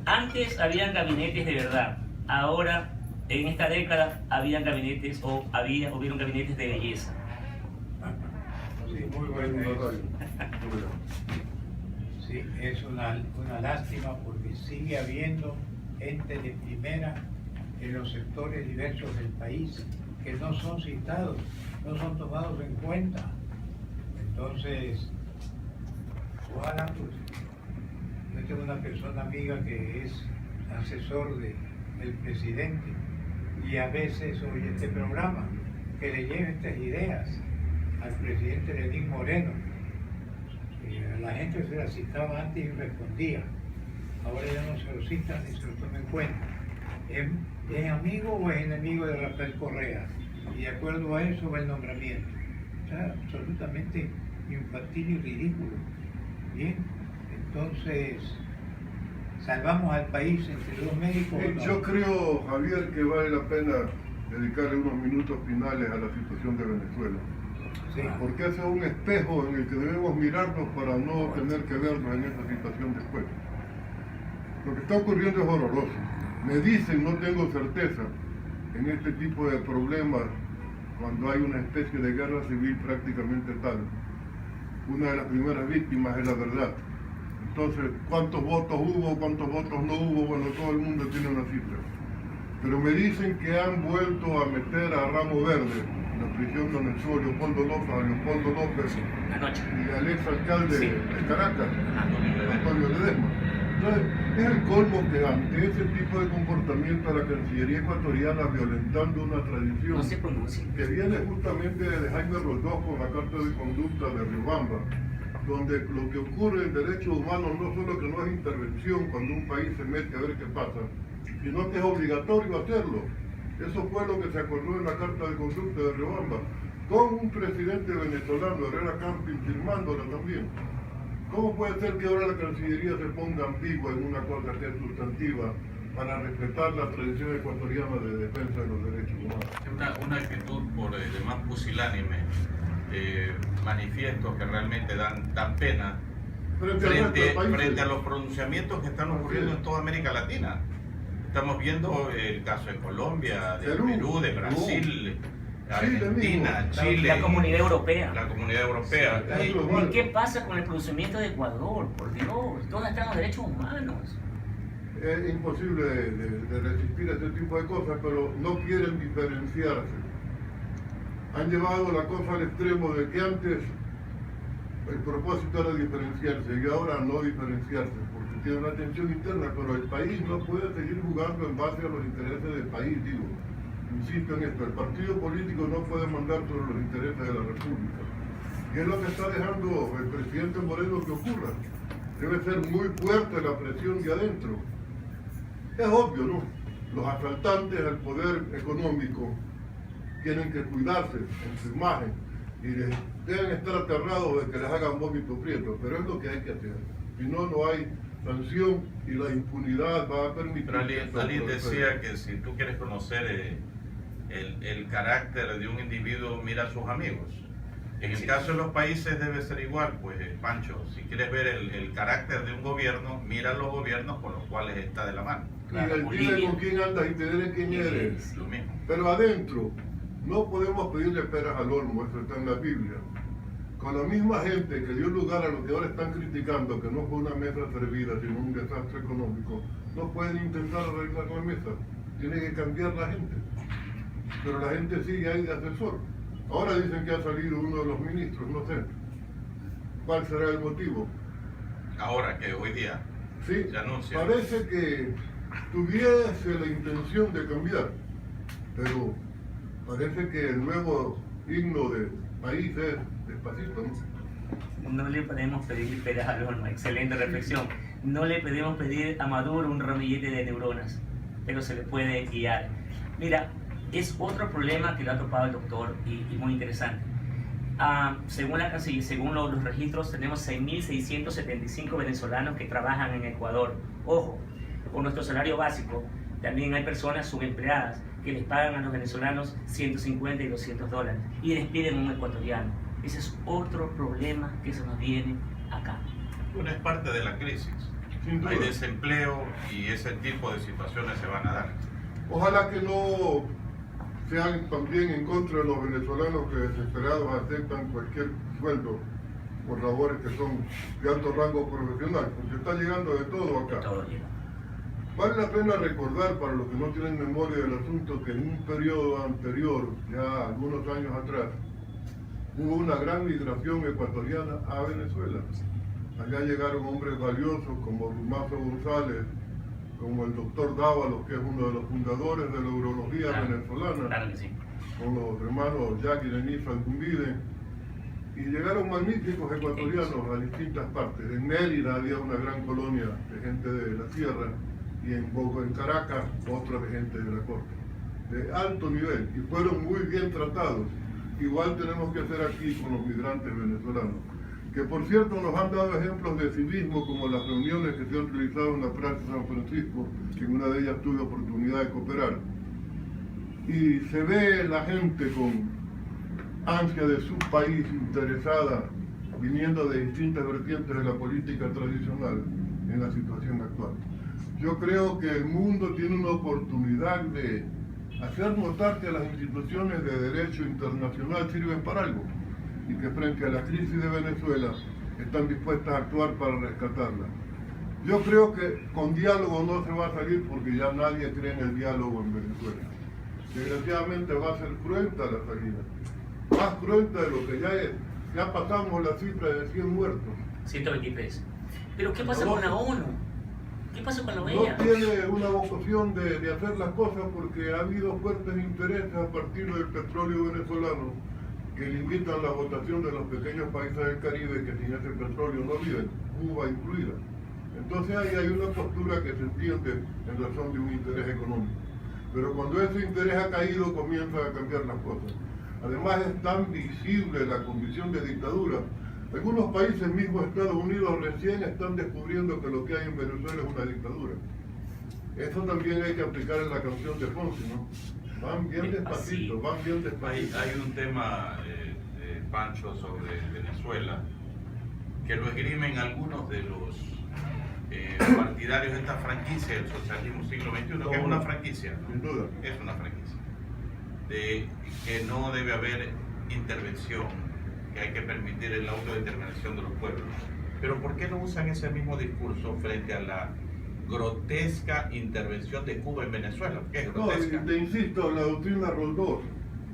Antes habían gabinetes de verdad. Ahora, en esta década, hubieron gabinetes de belleza. Sí, muy bueno. Sí, es una lástima porque sigue habiendo gente de primera en los sectores diversos del país que no son citados, no son tomados en cuenta. Entonces, ojalá, pues, yo tengo una persona amiga que es asesor del presidente y a veces oye este programa, que le lleve estas ideas al presidente Lenín Moreno. La gente se la citaba antes y respondía. Ahora ya no se lo citan ni se lo toman en cuenta. ¿Es amigo o es enemigo de Rafael Correa? Y de acuerdo a eso va el nombramiento. O sea, absolutamente infantil y ridículo. Bien, entonces, ¿salvamos al país entre dos médicos o no? Yo creo, Javier, que vale la pena dedicarle unos minutos finales a la situación de Venezuela. Sí. Porque ese es un espejo en el que debemos mirarnos para no tener que vernos en esa situación después. Lo que está ocurriendo es horroroso. Me dicen, no tengo certeza, en este tipo de problemas, cuando hay una especie de guerra civil prácticamente tal, una de las primeras víctimas es la verdad. Entonces, ¿cuántos votos hubo, cuántos votos no hubo? Bueno, todo el mundo tiene una cifra. Pero me dicen que han vuelto a meter a Ramo Verde en la prisión donde estuvo Leopoldo López Anoche. y al ex alcalde Sí. de Caracas, Ajá. Antonio Ledesma. Entonces, es el colmo que ante ese tipo de comportamiento la Cancillería ecuatoriana violentando una tradición No se pronuncia. que viene justamente de Jaime Roldós con la Carta de Conducta de Riobamba, donde lo que ocurre en derechos humanos no solo que no es intervención cuando un país se mete a ver qué pasa, sino que es obligatorio hacerlo. Eso fue lo que se acordó en la Carta de Conducta de Riobamba, con un presidente venezolano, Herrera Campin, firmándola también. ¿Cómo puede ser que ahora la Cancillería se ponga ambigua en una cosa que es sustantiva para respetar la tradición ecuatoriana de defensa de los derechos humanos? Una actitud por demás pusilánime, manifiestos que realmente dan pena frente a los pronunciamientos que están ocurriendo en toda América Latina. Estamos viendo el caso de Colombia, de Perú, de Brasil, Argentina, Chile, La Comunidad Europea. la Comunidad Europea. Sí, ¿Y qué pasa con el pronunciamiento de Ecuador? Por Dios, ¿dónde están los derechos humanos? Es imposible de resistir a este tipo de cosas, pero no quieren diferenciarse. Han llevado la cosa al extremo de que antes el propósito era diferenciarse y ahora no diferenciarse, porque tiene una tensión interna, pero el país no puede seguir jugando en base a los intereses del país, digo. Insisto en esto, el partido político no puede mandar sobre los intereses de la República. Y es lo que está dejando el presidente Moreno que ocurra. Debe ser muy fuerte la presión de adentro. Es obvio, ¿no? Los asaltantes al poder económico tienen que cuidarse en su imagen y deben estar aterrados de que les hagan vómito prieto, pero es lo que hay que hacer. Si no, no hay sanción y la impunidad va a permitir... Pero alguien decía que si tú quieres conocer el carácter de un individuo, mira a sus amigos. En el caso de los países debe ser igual, pues Pancho, si quieres ver el carácter de un gobierno, mira a los gobiernos con los cuales está de la mano. Claro, y dile Bolivia. con quién andas y te diré quién eres. Lo mismo. Pero adentro, no podemos pedirle peras al olmo, eso está en la Biblia. Con la misma gente que dio lugar a lo que ahora están criticando, que no fue una mesa servida, sino un desastre económico, no pueden intentar arreglar la mesa. Tiene que cambiar la gente. Pero la gente sigue ahí de asesor. Ahora dicen que ha salido uno de los ministros, no sé. ¿Cuál será el motivo? Ahora que hoy día Sí, se anuncia. parece que tuviese la intención de cambiar, pero parece que el nuevo himno del país es Despacito, ¿no? No le podemos pedir peras al horno, excelente reflexión. No le podemos pedir a Maduro un ramillete de neuronas, pero se le puede guiar. Mira, es otro problema que lo ha topado el doctor y muy interesante. Según la Cancillería, según los registros, tenemos 6.675 venezolanos que trabajan en Ecuador. Ojo, con nuestro salario básico, también hay personas subempleadas que les pagan a los venezolanos 150 y 200 dólares y despiden a un ecuatoriano. Ese es otro problema que se nos viene acá. Bueno, es parte de la crisis. Sin duda. Hay desempleo y ese tipo de situaciones se van a dar. Ojalá que no sean también en contra de los venezolanos que desesperados aceptan cualquier sueldo por labores que son de alto rango profesional, porque está llegando de todo acá. Todo llega. Vale la pena recordar, para los que no tienen memoria del asunto, que en un periodo anterior, ya algunos años atrás, hubo una gran migración ecuatoriana a Venezuela. Allá llegaron hombres valiosos como Rumazo González, como el doctor Dávalos, que es uno de los fundadores de la urología venezolana, Claro que sí. con los hermanos Jack y Denise Alcumbide, y llegaron magníficos ecuatorianos a distintas partes. En Mérida había una gran colonia de gente de la sierra, y en Caracas otra de gente de la costa, de alto nivel, y fueron muy bien tratados. Igual tenemos que hacer aquí con los migrantes venezolanos, que por cierto nos han dado ejemplos de civismo, como las reuniones que se han realizado en la Plaza San Francisco, que en una de ellas tuve oportunidad de cooperar. Y se ve la gente con ansia de su país, interesada, viniendo de distintas vertientes de la política tradicional en la situación actual. Yo creo que el mundo tiene una oportunidad de hacer notar que las instituciones de derecho internacional sirven para algo. y que frente a la crisis de Venezuela están dispuestas a actuar para rescatarla. Yo creo que con diálogo no se va a salir porque ya nadie cree en el diálogo en Venezuela. Desgraciadamente va a ser cruenta la salida, más cruenta de lo que ya es. Ya pasamos la cifra de 100 muertos. 123. Pero ¿qué pasa con la ONU? ¿Qué pasa con la OEA? No tiene una vocación de hacer las cosas porque ha habido fuertes intereses a partir del petróleo venezolano que limitan la votación de los pequeños países del Caribe que sin ese petróleo no viven, Cuba incluida. Entonces ahí hay una postura que se entiende en razón de un interés económico. Pero cuando ese interés ha caído comienzan a cambiar las cosas. Además es tan visible la condición de dictadura. Algunos países, mismo Estados Unidos, recién están descubriendo que lo que hay en Venezuela es una dictadura. Eso también hay que aplicar en la canción de Fonsi, ¿no? Van bien despacito, van bien despacito. Hay un tema, Pancho, sobre Venezuela, que lo esgrimen algunos de los partidarios de esta franquicia del socialismo siglo XXI, que es una franquicia, ¿no? Sin duda. Es una franquicia. De que no debe haber intervención, que hay que permitir la autodeterminación de los pueblos. Pero ¿por qué no usan ese mismo discurso frente a la grotesca intervención de Cuba en Venezuela? ¿Qué es No, grotesca? te insisto, la doctrina Roldós.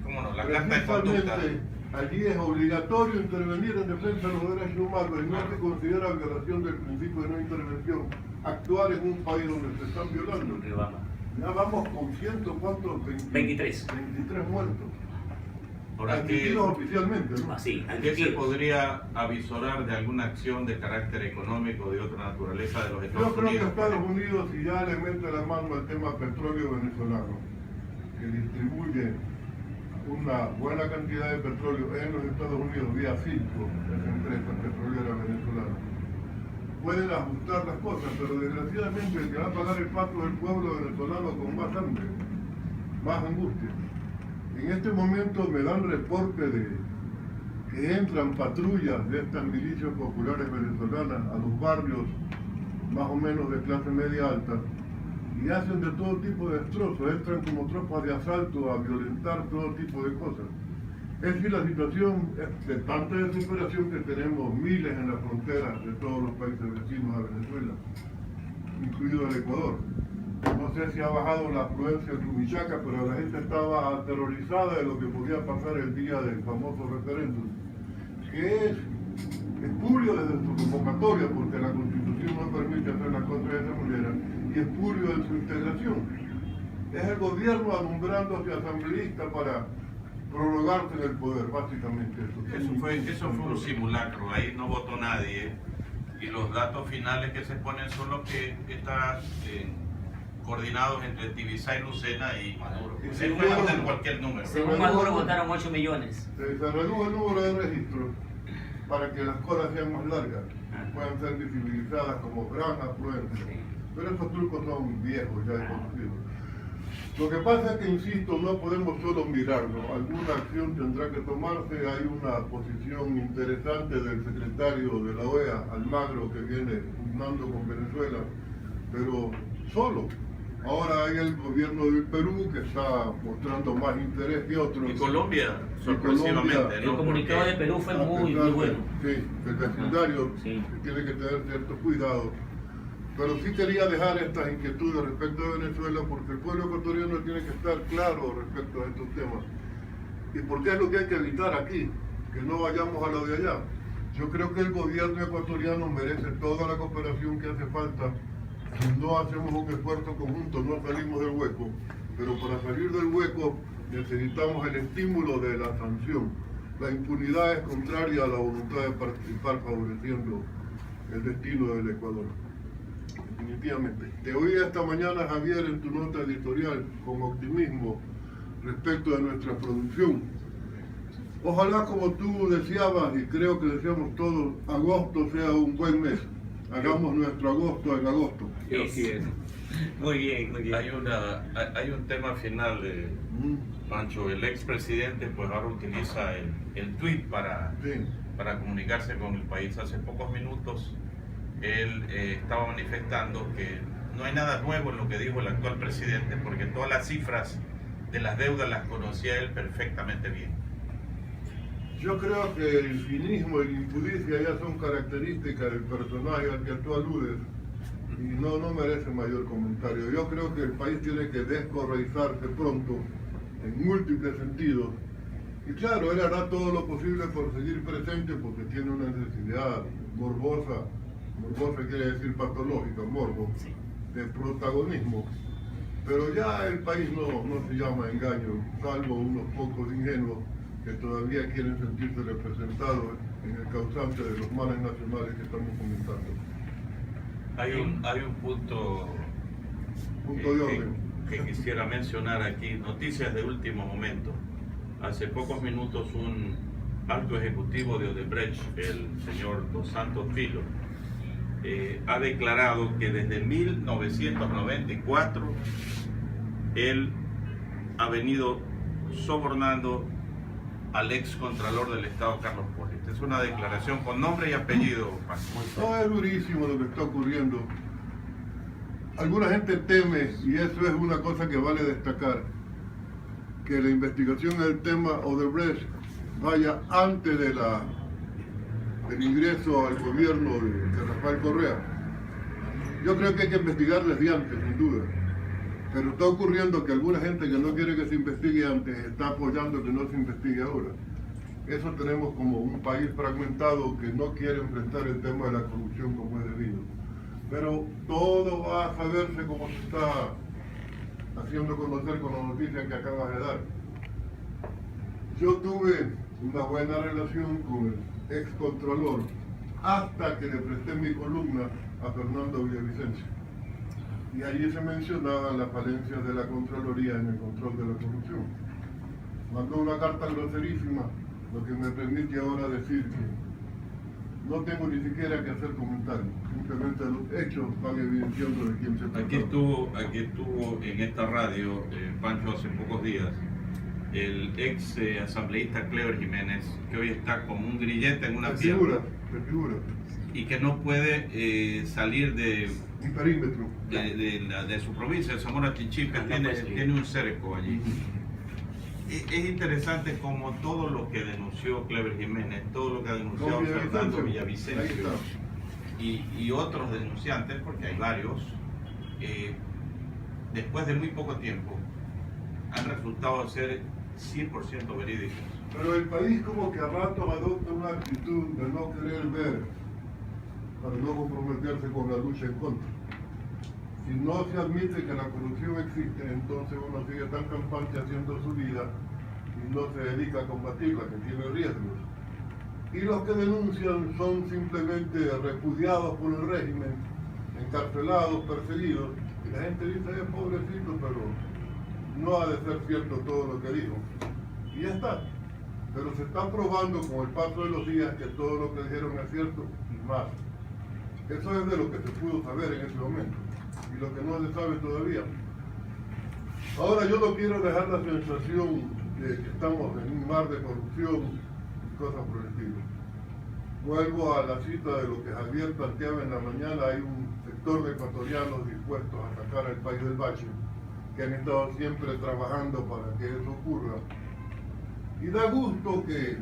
¿Cómo no? La carta de conducta. Precisamente allí es obligatorio intervenir en defensa de los derechos humanos y no se considera violación del principio de no intervención actuar en un país donde se están violando. Riobamba. Ya vamos con ¿cuántos? 23. 23 muertos. Ahora, Admitidos oficialmente, ¿no? Así, ¿qué se podría avisorar de alguna acción de carácter económico o de otra naturaleza de los Yo Estados creo que Unidos? Estados Unidos, si ya le mete la mano al tema petróleo venezolano, que distribuye una buena cantidad de petróleo en los Estados Unidos vía Filco, las empresas petroleras venezolanas, pueden ajustar las cosas, pero desgraciadamente el que va a pagar el pato es el pueblo venezolano con más hambre, más angustia. En este momento me dan reporte de que entran patrullas de estas milicias populares venezolanas a los barrios más o menos de clase media alta y hacen de todo tipo de destrozos, entran como tropas de asalto a violentar todo tipo de cosas. Es decir, la situación es de tanta desesperación que tenemos miles en las fronteras de todos los países vecinos a Venezuela, incluido el Ecuador. No sé si ha bajado la afluencia en Rumichaca, pero la gente estaba aterrorizada de lo que podía pasar el día del famoso referéndum, que es espurio desde su convocatoria, porque la Constitución no permite hacer las cosas de esa manera, y espurio en su integración. Es el gobierno alumbrándose asambleísta para prorrogarse en el poder, básicamente eso. Eso fue un simulacro, ahí no votó nadie, y los datos finales que se ponen son los que están coordinados entre Tibisay, Lucena y Maduro. Y Se si puede fueron- hacer cualquier número. Según Maduro votaron 8 millones. Se redujo el número de registros para que las colas sean más largas, puedan ser visibilizadas como gran afluencia. Pero esos trucos son viejos, ya conocidos. Lo que pasa es que, insisto, no podemos solo mirarlo. Alguna acción tendrá que tomarse. Hay una posición interesante del secretario de la OEA, Almagro, que viene pugnando con Venezuela, pero solo. Ahora hay el gobierno del Perú que está mostrando más interés que otros. Y Colombia, sorpresivamente, El ¿no? comunicado de Porque Perú fue muy bueno. Sí, el vecindario Sí. tiene que tener cierto cuidado. Pero sí quería dejar estas inquietudes respecto de Venezuela porque el pueblo ecuatoriano tiene que estar claro respecto a estos temas. ¿Y por qué es lo que hay que evitar aquí? Que no vayamos a lo de allá. Yo creo que el gobierno ecuatoriano merece toda la cooperación que hace falta. Si no hacemos un esfuerzo conjunto, no salimos del hueco. Pero para salir del hueco necesitamos el estímulo de la sanción. La impunidad es contraria a la voluntad de participar favoreciendo el destino del Ecuador. Definitivamente. Te oí esta mañana, Javier, en tu nota editorial con optimismo respecto de nuestra producción. Ojalá, como tú deseabas, y creo que deseamos todos, agosto sea un buen mes. Hagamos nuestro agosto en agosto. Muy bien, muy bien. hay un tema final, Pancho. El expresidente pues ahora utiliza el tweet Sí. para comunicarse con el país. Hace pocos minutos él estaba manifestando que no hay nada nuevo en lo que dijo el actual presidente, porque todas las cifras de las deudas las conocía él perfectamente bien. Yo creo que el cinismo y la impudicia ya son características del personaje al que tú aludes y no merece mayor comentario. Yo creo que el país tiene que descorreizarse pronto en múltiples sentidos. Y claro, él hará todo lo posible por seguir presente porque tiene una necesidad morbosa quiere decir patológica, morbo, Sí. de protagonismo. Pero ya el país no se llama engaño, salvo unos pocos ingenuos que todavía quieren sentirse representados en el causante de los males nacionales que estamos comentando. Hay un punto, Punto de orden. que quisiera mencionar aquí, noticias de último momento. Hace pocos minutos un alto ejecutivo de Odebrecht, el señor Dos Santos Filo, ha declarado que desde 1994 él ha venido sobornando al ex contralor del Estado, Carlos Polit. Es una declaración con nombre y apellido, Paco. No, es durísimo lo que está ocurriendo. Alguna gente teme, y eso es una cosa que vale destacar, que la investigación del tema Odebrecht vaya antes del ingreso al gobierno de Rafael Correa. Yo creo que hay que investigar desde antes, sin duda. Pero está ocurriendo que alguna gente que no quiere que se investigue antes está apoyando que no se investigue ahora. Eso tenemos como un país fragmentado que no quiere enfrentar el tema de la corrupción como es debido. Pero todo va a saberse como se está haciendo conocer con la noticia que acabas de dar. Yo tuve una buena relación con el ex contralor hasta que le presté mi columna a Fernando Villavicencio. Y allí se mencionaban las falencias de la Contraloría en el control de la corrupción. Mandó una carta groserísima, lo que me permite ahora decir que no tengo ni siquiera que hacer comentarios, simplemente los hechos van evidenciando de quién se trata. Aquí estuvo en esta radio, Pancho, hace pocos días, el ex asambleísta Clever Jiménez, que hoy está como un grillete en una Se piedra figura, y que no puede salir de un perímetro. de su provincia, de Zamora Chinchipe, tiene un cerco allí. Es interesante como todo lo que denunció Clever Jiménez, todo lo que ha denunciado Fernando Villavicencio y otros denunciantes, porque hay varios, después de muy poco tiempo, han resultado ser 100% verídicos. Pero el país como que a ratos adopta una actitud de no querer ver, para no comprometerse con la lucha en contra. Si no se admite que la corrupción existe, entonces uno sigue tan campante haciendo su vida y no se dedica a combatirla, que tiene riesgos. Y los que denuncian son simplemente repudiados por el régimen, encarcelados, perseguidos, y la gente dice, pobrecito, pero no ha de ser cierto todo lo que dijo. Y ya está. Pero se está probando con el paso de los días que todo lo que dijeron es cierto y más. Eso es de lo que se pudo saber en ese momento y lo que no se sabe todavía. Ahora yo no quiero dejar la sensación de que estamos en un mar de corrupción y cosas por el estilo. Vuelvo a la cita de lo que Javier planteaba en la mañana. Hay un sector de ecuatorianos dispuestos a sacar al país del bache, que han estado siempre trabajando para que eso ocurra. Y da gusto que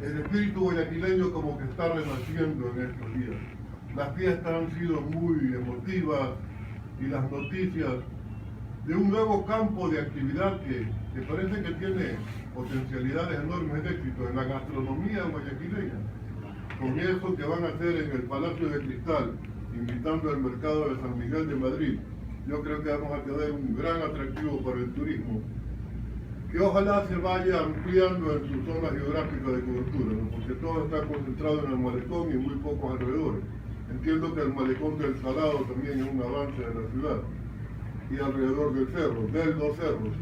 el espíritu guayaquileño como que está renaciendo en estos días. Las fiestas han sido muy emotivas y las noticias de un nuevo campo de actividad que parece que tiene potencialidades enormes de éxito en la gastronomía guayaquileña. Con eso que van a hacer en el Palacio de Cristal, invitando al mercado de San Miguel de Madrid, yo creo que vamos a tener un gran atractivo para el turismo, que ojalá se vaya ampliando en su zona geográfica de cobertura, ¿no? Porque todo está concentrado en el malecón y muy pocos alrededores. Entiendo que el malecón del Salado también es un avance de la ciudad, y alrededor del cerro, de los cerros.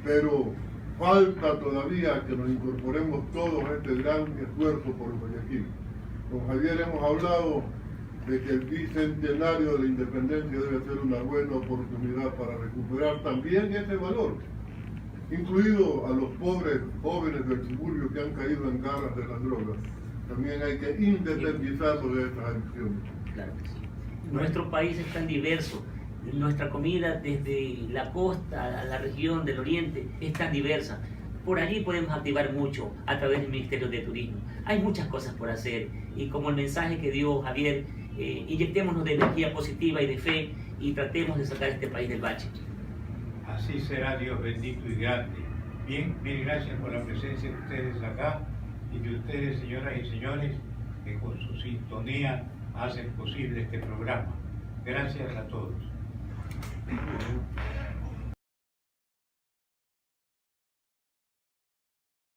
Pero falta todavía que nos incorporemos todos a este gran esfuerzo por Guayaquil. Con Javier hemos hablado de que el bicentenario de la independencia debe ser una buena oportunidad para recuperar también ese valor, incluido a los pobres jóvenes del suburbio que han caído en garras de las drogas. También hay que independizarlos de estas adicciones. Claro que sí. Nuestro país es tan diverso. Nuestra comida desde la costa a la región del oriente es tan diversa. por allí podemos activar mucho a través del Ministerio de Turismo. Hay muchas cosas por hacer y como el mensaje que dio Javier, inyectémonos de energía positiva y de fe y tratemos de sacar este país del bache. Así será, Dios bendito y grande. Bien, mil gracias por la presencia de ustedes acá y de ustedes, señoras y señores, que con su sintonía hacen posible este programa. Gracias a todos.